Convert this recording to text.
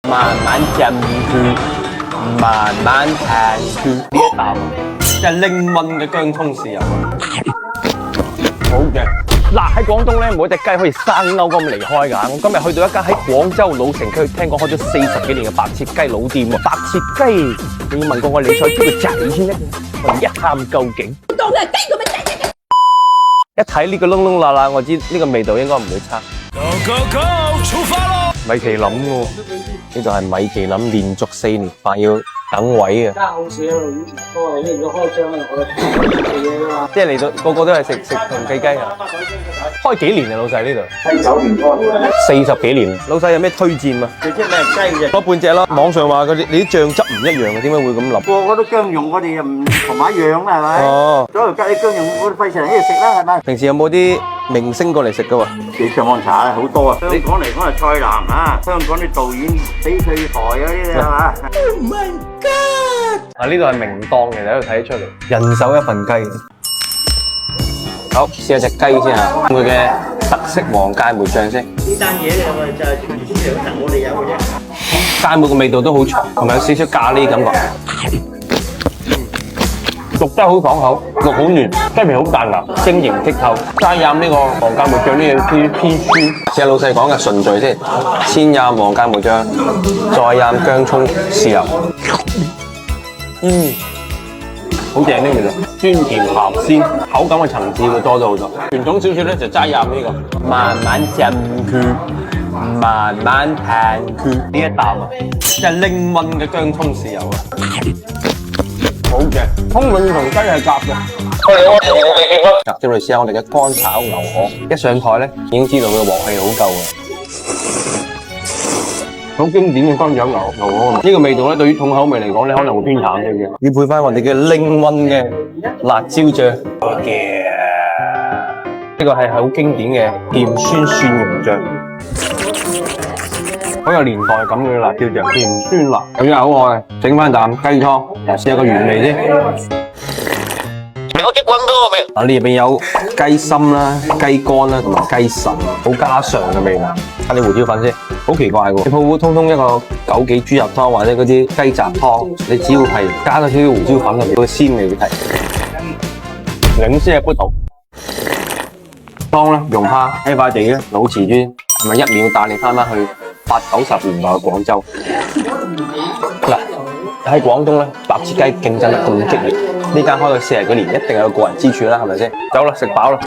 慢慢浸佢，慢慢彈佢。呢一啖即係拎炆嘅薑葱豉油啊，好嘅。嗱喺廣東咧，每隻雞可以生勾咁離開㗎。我今日去到一間喺廣州老城區，聽講開咗40幾年嘅白切雞老店喎。白切雞，你要問過我理財邊個仔先得？我一探究竟。當係雞咁樣仔。一睇呢個窿窿罅罅，我知呢個味道應該唔會差。Go，出發咯！米其林喎，呢度係米其林連續4年飯要等位嘅。而家好少啦，都係呢個開張啦，我哋嘢啦嘛。即係嚟到個個都係食同雞雞啊！開幾年啊，老細呢度？9年開，40幾年。老細有咩推薦啊？最中意咩雞嘅？攞半隻咯。網上話你啲醬汁唔一樣嘅，點解會咁諗？個個都薑蓉，我哋又唔同埋一樣啦，係咪？哦。左條雞啲薑蓉，我哋費事嚟呢度食啦，係咪？平時有冇啲明星過嚟食噶喎？你上網查啊，好多啊！香港嚟講係蔡瀾啊，香港啲導演翡翠台嗰啲係嘛 ？Oh my god！ 啊，呢度係名檔嘅，你喺度睇得出嚟。人手一份雞。好，試下隻雞先啊！佢嘅特色黃芥末醬先。呢單嘢咧，我哋就係傳先兩層，我哋有嘅啫。芥末嘅味道都好重，同埋有少少咖喱感覺。焗得好爽口，肉好嫩，雞皮好彈牙，晶瑩剔透。齋飲呢個黃芥末醬呢嘢偏酸。試下老細講嘅順序先，先飲黃芥末醬，再飲薑葱豉油。好正呢個味道，酸甜鹹鮮，口感嘅層次會多咗好多。傳統少少咧就齋飲呢個，慢慢浸佢，慢慢彈佢。呢一啖啊，即係拎炆嘅薑葱豉油啊！好嘅，葱卵同雞係夾嘅。嗱，接落嚟試下我哋嘅乾炒牛河，一上台咧已經知道佢嘅鑊氣好夠嘅。好經典嘅乾炒牛河，呢個味道咧對於重口味嚟講咧可能會偏淡啲嘅，要配翻我哋嘅拎炆嘅辣椒醬。好嘅，呢個係好經典嘅甜酸蒜蓉醬。好有年代感嘅辣椒醬，甜酸辣，有啲口愛，整翻啖雞湯，試下個原味先。我激滾多未？啊，呢入邊有雞心啦、雞肝啦同埋雞腎，好家常嘅味道。加啲胡椒粉先，好奇怪喎！你普普通通一個枸杞豬入湯或者嗰啲雞雜湯，你只要係加多少少胡椒粉入邊，個鮮味會提。兩些不同。湯咧用蝦，呢塊地咧老瓷磚，係咪一秒帶你翻返去80、90年代嘅廣州？嗱，喺廣東咧，白切雞競爭得咁激烈，呢間開咗40幾年，一定有個人之處啦，係咪先？走啦，食飽啦！